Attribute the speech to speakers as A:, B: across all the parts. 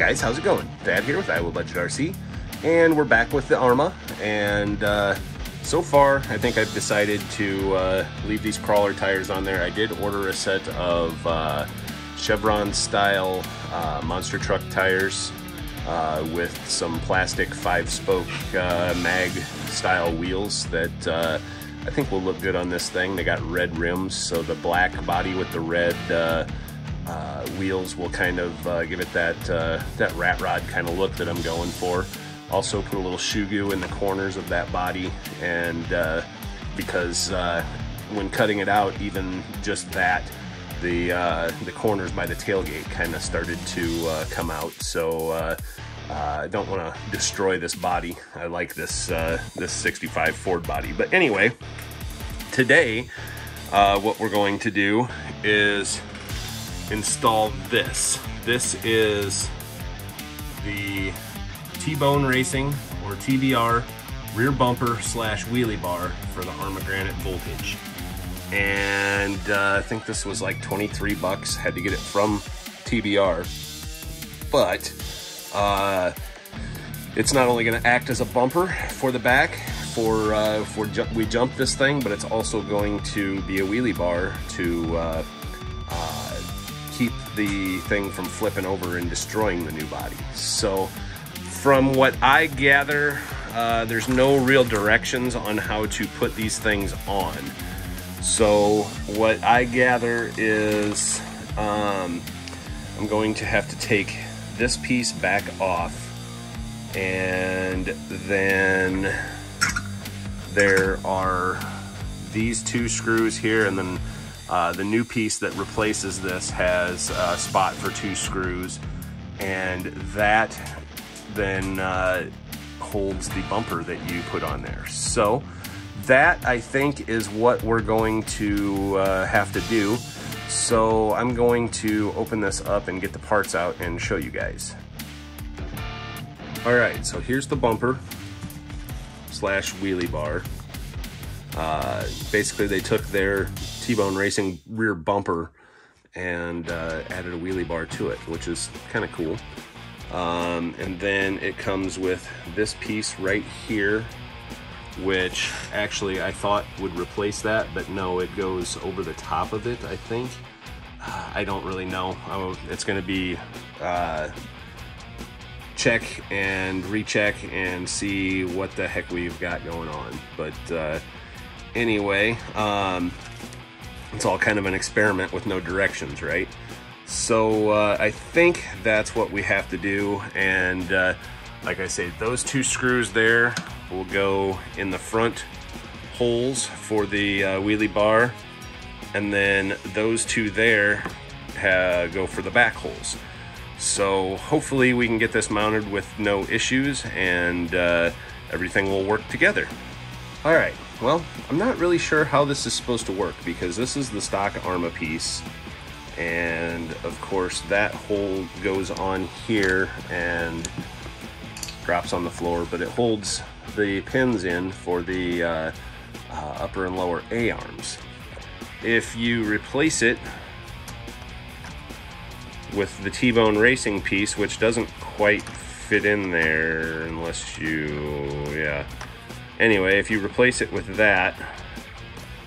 A: guys, how's it going? Thad here with Iowa Budget RC, and we're back with the Arrma. And so far, I think I've decided to leave these crawler tires on there. I did order a set of Chevron style monster truck tires with some plastic 5-spoke mag style wheels that I think will look good on this thing. They got red rims, so the black body with the red wheels will kind of give it that rat rod kind of look that I'm going for. Also put a little shoe goo in the corners of that body, and because when cutting it out, even just that, the corners by the tailgate kind of started to come out. So I don't want to destroy this body. I like this this 65 Ford body. But anyway, today what we're going to do is install this. This is the T-Bone Racing, or TBR, rear bumper slash wheelie bar for the Arrma Granite Voltage. And I think this was like 23 bucks. Had to get it from TBR. But it's not only going to act as a bumper for the back for we jump this thing, but it's also going to be a wheelie bar to keep the thing from flipping over and destroying the new body. So from what I gather, there's no real directions on how to put these things on. So what I gather is I'm going to have to take this piece back off, and then there are these 2 screws here, and then the new piece that replaces this has a spot for 2 screws, and that then holds the bumper that you put on there. So that, I think, is what we're going to have to do. So I'm going to open this up and get the parts out and show you guys. All right, so here's the bumper slash wheelie bar. Basically, they took their T-Bone Racing rear bumper and added a wheelie bar to it, which is kind of cool. And then it comes with this piece right here, which actually I thought would replace that, but no, it goes over the top of it, I think. I don't really know. It's going to be check and recheck and see what the heck we've got going on. But anyway, it's all kind of an experiment with no directions, right? So I think that's what we have to do. And like I say, those 2 screws there will go in the front holes for the wheelie bar, and then those 2 there go for the back holes. So hopefully we can get this mounted with no issues, and everything will work together. All right, well, I'm not really sure how this is supposed to work, because this is the stock Arrma piece, and of course that hole goes on here and drops on the floor, but it holds the pins in for the upper and lower A arms. If you replace it with the T-Bone Racing piece, which doesn't quite fit in there unless yeah. Anyway, if you replace it with that,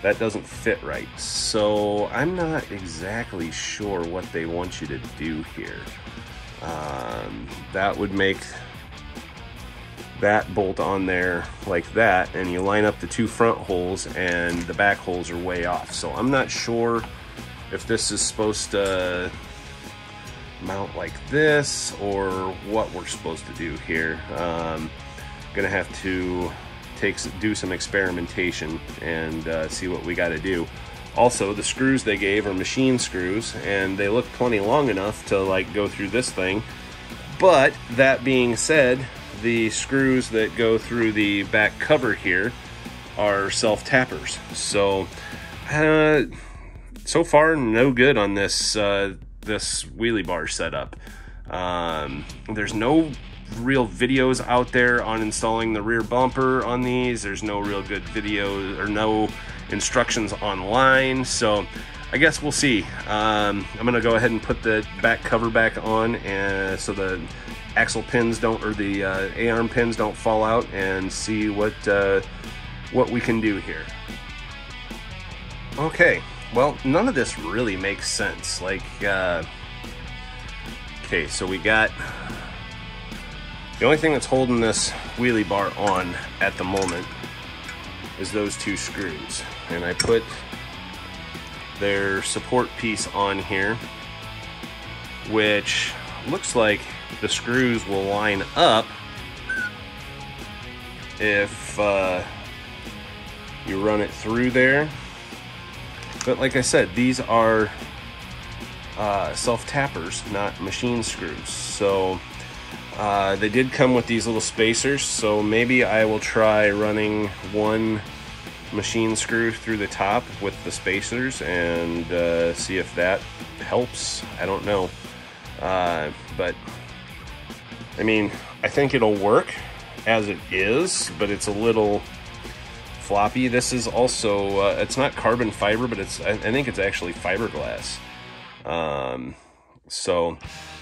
A: that doesn't fit right. So I'm not exactly sure what they want you to do here. That would make that bolt on there like that, and you line up the 2 front holes and the back holes are way off. So I'm not sure if this is supposed to mount like this or what we're supposed to do here. Gonna have to do some experimentation and see what we got to do. Also, the screws they gave are machine screws, and they look plenty long enough to like go through this thing. But that being said, the screws that go through the back cover here are self-tappers. So so far no good on this this wheelie bar setup. There's no real videos out there on installing the rear bumper on these. There's no real good videos or no instructions online. So I guess we'll see. I'm gonna go ahead and put the back cover back on, and so the axle pins don't, or the A-arm pins don't fall out, and see what we can do here. Okay, well, none of this really makes sense. Like, okay, so we got, the only thing that's holding this wheelie bar on at the moment is those two screws. And I put their support piece on here, which looks like the screws will line up if you run it through there. But like I said, these are self-tappers, not machine screws. So they did come with these little spacers, so maybe I will try running one machine screw through the top with the spacers and see if that helps. I don't know. But I mean, I think it'll work as it is, but it's a little floppy. This is also, it's not carbon fiber, but it's, I think it's actually fiberglass. So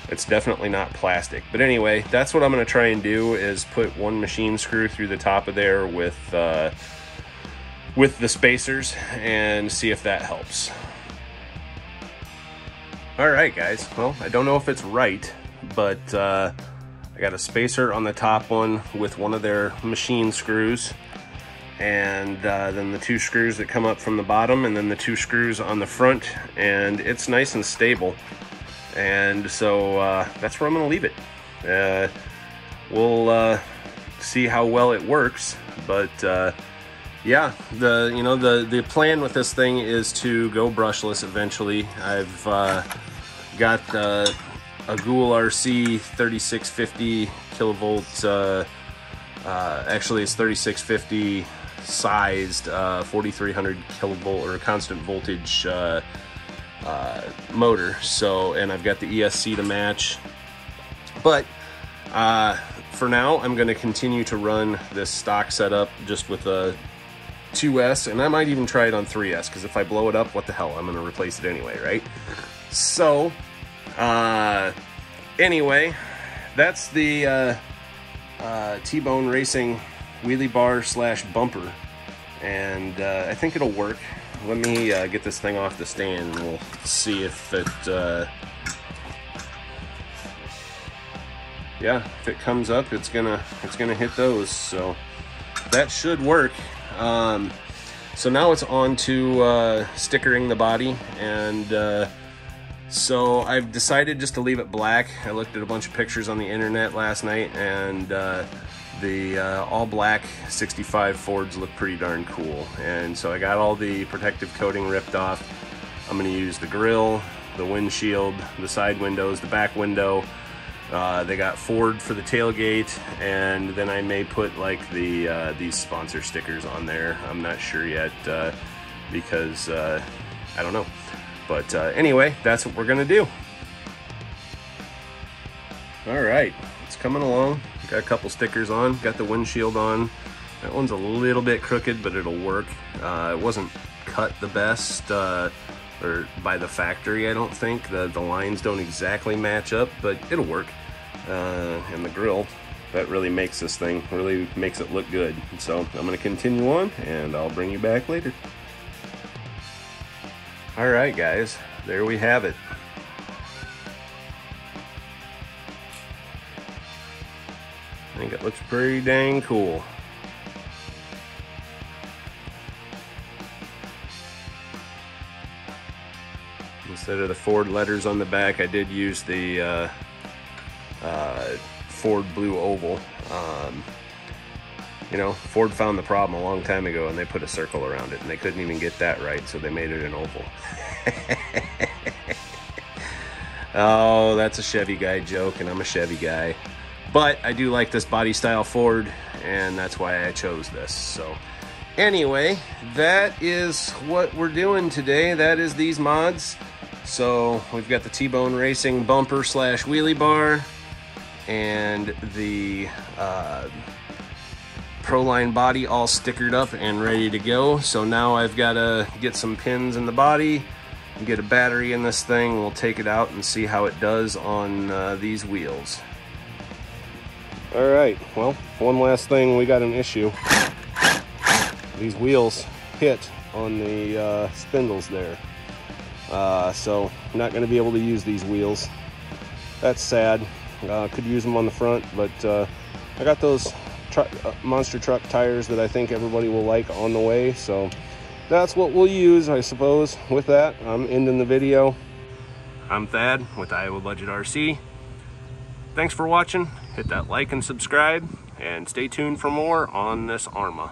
A: it's definitely not plastic. But anyway, that's what I'm going to try and do, is put one machine screw through the top of there with the spacers and see if that helps. All right, guys. Well, I don't know if it's right, but I got a spacer on the top one with one of their machine screws, and then the two screws that come up from the bottom, and then the two screws on the front, and it's nice and stable. And so that's where I'm gonna leave it. We'll see how well it works, but yeah, the plan with this thing is to go brushless eventually. I've got a Ghoul RC 3650 kilovolt, actually it's 3650 sized 4300 kilovolt or constant voltage motor. So, and I've got the ESC to match, but for now I'm going to continue to run this stock setup just with a 2S, and I might even try it on 3S, because if I blow it up, what the hell, I'm going to replace it anyway, right? So anyway, that's the T-Bone Racing wheelie bar slash bumper, and I think it'll work. Let me get this thing off the stand, and we'll see if it yeah, if it comes up, it's gonna hit those, so that should work. So now it's on to stickering the body, and so I've decided just to leave it black. I looked at a bunch of pictures on the internet last night, and the all black 65 Fords look pretty darn cool. And so I got all the protective coating ripped off. I'm going to use the grille, the windshield, the side windows, the back window. They got Ford for the tailgate, and then I may put like these sponsor stickers on there. I'm not sure yet, because I don't know. But anyway, that's what we're gonna do. All right, it's coming along. Got a couple stickers on, got the windshield on. That one's a little bit crooked, but it'll work. It wasn't cut the best, or by the factory, I don't think. The lines don't exactly match up, but it'll work. And the grill, that really makes this thing, really makes it look good. So I'm going to continue on, and I'll bring you back later. All right, guys, there we have it. I think it looks pretty dang cool. Instead of the Ford letters on the back, I did use the Ford blue oval. You know, Ford found the problem a long time ago, and they put a circle around it, and they couldn't even get that right, so they made it an oval. Oh, that's a Chevy guy joke, and I'm a Chevy guy. But I do like this body style Ford, and that's why I chose this. So anyway, that is what we're doing today. That is these mods. So we've got the T-Bone Racing bumper slash wheelie bar, and the Proline body all stickered up and ready to go. So now I've got to get some pins in the body get a battery in this thing. We'll take it out and see how it does on these wheels. All right, well, one last thing, we got an issue. These wheels hit on the spindles there. So I'm not going to be able to use these wheels. That's sad. Could use them on the front, but I got those monster truck tires that I think everybody will like on the way, so that's what we'll use, I suppose. With that, I'm ending the video. I'm Thad with Iowa Budget RC. Thanks for watching. Hit that like and subscribe, and stay tuned for more on this Arrma.